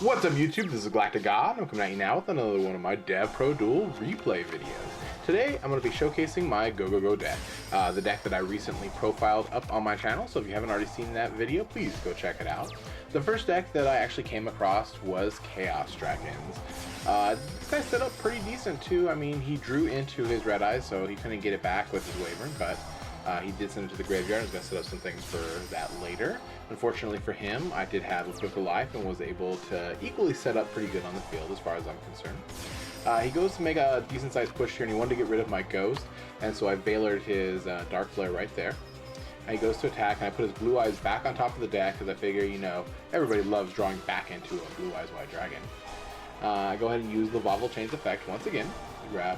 What's up YouTube, this is GalacticGod, I'm coming at you now with another one of my DevPro Duel replay videos. Today, I'm going to be showcasing my GoGoGo deck, the deck that I recently profiled up on my channel, so if you haven't already seen that video, please go check it out. The first deck that I actually came across was Chaos Dragons. This guy set up pretty decent too. I mean, he drew into his red eyes, so he couldn't get it back with his Wyvern, but he did send it to the graveyard. I was going to set up some things for that later. Unfortunately for him, I did have a quicker life and was able to equally set up pretty good on the field as far as I'm concerned. He goes to make a decent sized push here and he wanted to get rid of my Ghost, and so I Valored his Dark Flare right there. And he goes to attack and I put his Blue Eyes back on top of the deck because I figure, you know, everybody loves drawing back into a Blue Eyes White Dragon. I go ahead and use the Vylon Chains effect once again. Grab,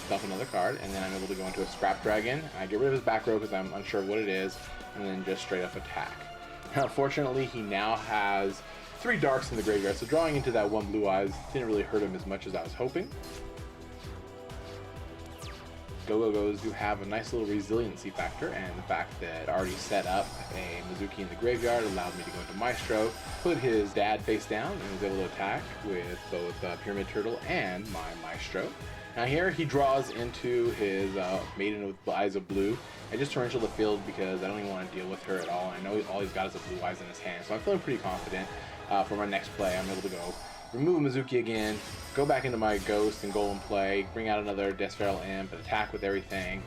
dump another card, and then I'm able to go into a Scrap Dragon. I get rid of his back row because I'm unsure of what it is, and then just straight up attack. Unfortunately, he now has 3 darks in the graveyard, so drawing into that one Blue Eyes didn't really hurt him as much as I was hoping. GoGoGos do have a nice little resiliency factor, and the fact that I already set up a Mizuki in the graveyard allowed me to go into Maestro, put his dad face down, and was able to attack with both Pyramid Turtle and my Maestro. Now here he draws into his Maiden with Eyes of Blue. I just torrential the field because I don't even want to deal with her at all. I know all he's got is a Blue Eyes in his hand, so I'm feeling pretty confident for my next play. I'm able to go remove Mizuki again, go back into my Ghost and Golem play, bring out another Death Feral Imp, and attack with everything.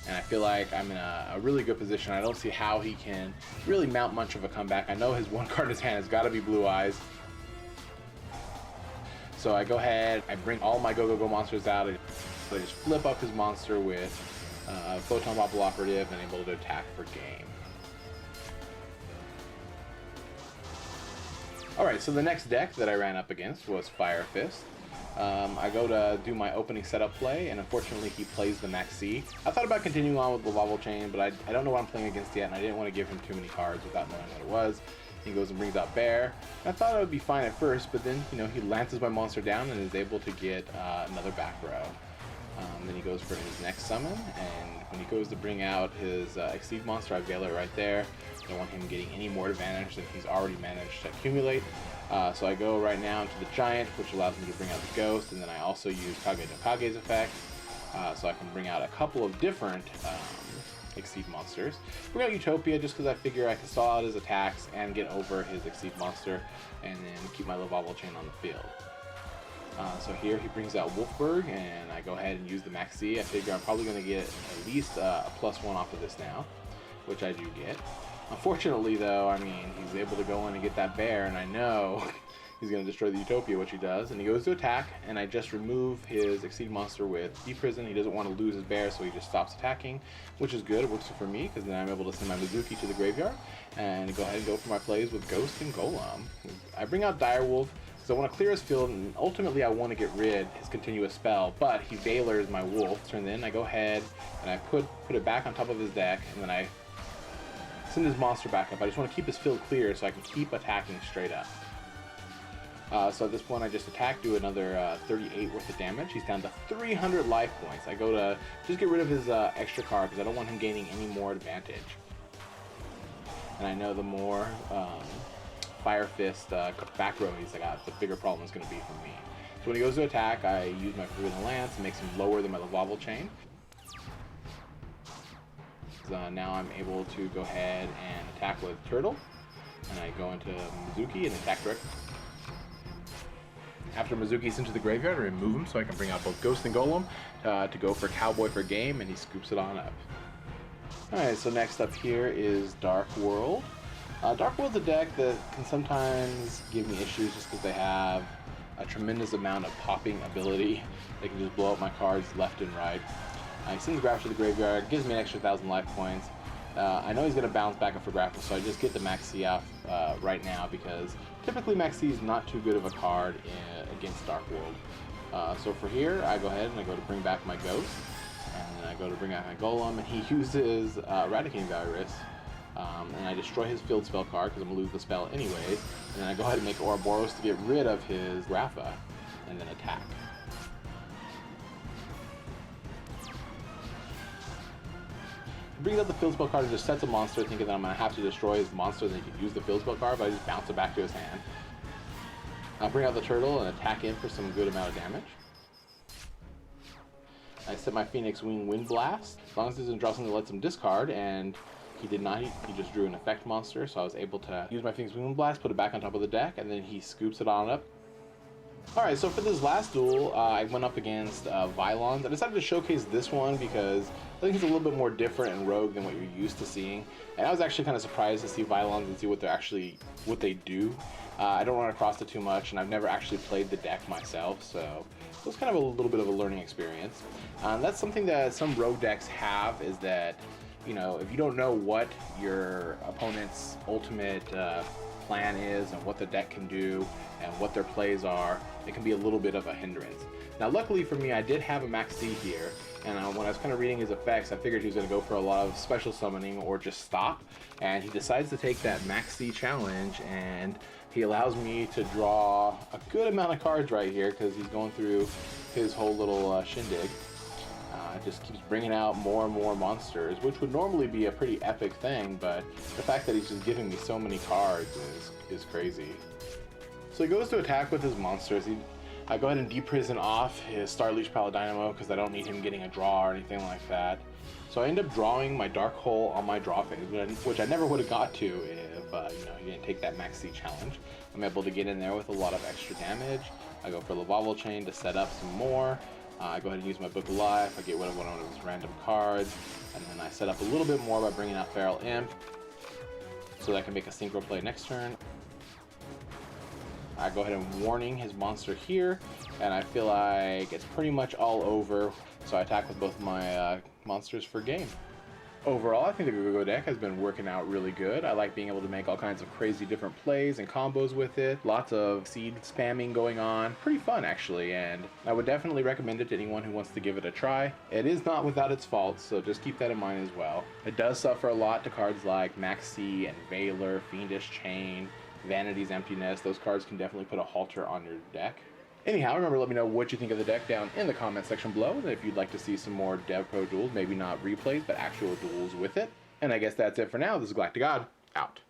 And I feel like I'm in a really good position. I don't see how he can really mount much of a comeback. I know his one card in his hand has got to be Blue Eyes. So I go ahead, I bring all my GoGoGo monsters out, and I just flip up his monster with Photon Bobble Operative and able to attack for game. Alright, so the next deck that I ran up against was Fire Fist. I go to do my opening setup play, and unfortunately he plays the Maxi. I thought about continuing on with the Vylon Chain, but I don't know what I'm playing against yet, and I didn't want to give him too many cards without knowing what it was. He goes and brings out Bear. I thought it would be fine at first, but then, you know, he lances my monster down and is able to get another back row. Then he goes for his next summon, and when he goes to bring out his Exceed monster, I Veil it right there. I don't want him getting any more advantage than he's already managed to accumulate. So I go right now into the Giant, which allows me to bring out the Ghost, and then I also use Kage no Kage's effect, so I can bring out a couple of different Exceed monsters. Bring out Utopia just because I figure I can stall out his attacks and get over his Exceed monster, and then keep my Vylon Chain on the field. So here he brings out Wolfberg, and I go ahead and use the Maxi. I figure I'm probably going to get at least a +1 off of this now, which I do get. Unfortunately though, I mean, he's able to go in and get that Bear, and I know he's going to destroy the Utopia, which he does, and he goes to attack, and I just remove his Exceed monster with Deprison. He doesn't want to lose his Bear, so he just stops attacking, which is good. It works for me, because then I'm able to send my Mizuki to the graveyard, and go ahead and go for my plays with Ghost and Golem. I bring out Direwolf, because I want to clear his field, and ultimately I want to get rid his continuous spell, but he Valors my Wolf. So then I go ahead, and I put it back on top of his deck, and then I send his monster back up. I just want to keep his field clear so I can keep attacking straight up. So at this point I just attack, do another 38 worth of damage. He's down to 300 life points. I go to just get rid of his extra card because I don't want him gaining any more advantage. And I know the more Fire Fist back row he's got, the bigger problem is going to be for me. So when he goes to attack, I use my Forbidden Lance, makes him lower than my Vylon Chain. Now I'm able to go ahead and attack with Turtle, and I go into Mizuki and attack directly. After Mizuki's into the graveyard, I remove him so I can bring out both Ghost and Golem to go for Cowboy for game, and he scoops it on up. Alright, so next up here is Dark World. Dark World's a deck that can sometimes give me issues just because they have a tremendous amount of popping ability. They can just blow up my cards left and right. He sends Grapple to the graveyard, gives me an extra 1,000 life points. I know he's going to bounce back up for Grapple, so I just get the Maxi off right now because typically Maxi is not too good of a card against Dark World. So for here, I go ahead and I go to bring back my Ghost, and then I go to bring out my Golem, and he uses Eradicating Virus. And I destroy his field spell card because I'm going to lose the spell anyways. And then I go ahead and make Ouroboros to get rid of his Rafa, and then attack. He brings out the field spell card and just sets a monster, thinking that I'm going to have to destroy his monster, then he can use the field spell card, but I just bounce it back to his hand. I'll bring out the turtle and attack in for some good amount of damage. I set my Phoenix Wing Wind Blast. As long as it doesn't draw something that lets him discard, and he did not. He just drew an effect monster, so I was able to use my Phoenix Wing Wind Blast, put it back on top of the deck, and then he scoops it on up. Alright, so for this last duel, I went up against Vylon. I decided to showcase this one because I think it's a little bit more different and rogue than what you're used to seeing. And I was actually kind of surprised to see Vylons and see what they do. I don't run across it too much, and I've never actually played the deck myself, so it was kind of a little bit of a learning experience. That's something that some rogue decks have, is that, you know, if you don't know what your opponent's ultimate plan is and what the deck can do and what their plays are, it can be a little bit of a hindrance. Now, luckily for me, I did have a Max C here, and when I was kind of reading his effects, I figured he was going to go for a lot of special summoning or just stop, and he decides to take that Max C challenge, and he allows me to draw a good amount of cards right here because he's going through his whole little shindig. Just keeps bringing out more and more monsters, which would normally be a pretty epic thing, but the fact that he's just giving me so many cards is crazy. So he goes to attack with his monsters. I go ahead and deprison off his Star Leech Paladynamo because I don't need him getting a draw or anything like that. So I end up drawing my Dark Hole on my draw phase, which I never would have got to if you know, he didn't take that Max C challenge. I'm able to get in there with a lot of extra damage. I go for the Vylon chain to set up some more. I go ahead and use my Book of Life. I get one of his random cards, and then I set up a little bit more by bringing out Feral Imp so that I can make a synchro play next turn. I go ahead and warning his monster here, and I feel like it's pretty much all over, so I attack with both my monsters for game. Overall, I think the GoGoGo deck has been working out really good. I like being able to make all kinds of crazy different plays and combos with it. Lots of seed spamming going on. Pretty fun, actually, and I would definitely recommend it to anyone who wants to give it a try. It is not without its faults, so just keep that in mind as well. It does suffer a lot to cards like Max C and Valor, Fiendish Chain, Vanity's Emptiness. Those cards can definitely put a halter on your deck. Anyhow, remember to let me know what you think of the deck down in the comment section below, and if you'd like to see some more DevPro duels, maybe not replays, but actual duels with it. And I guess that's it for now. This is GalacticGod, out.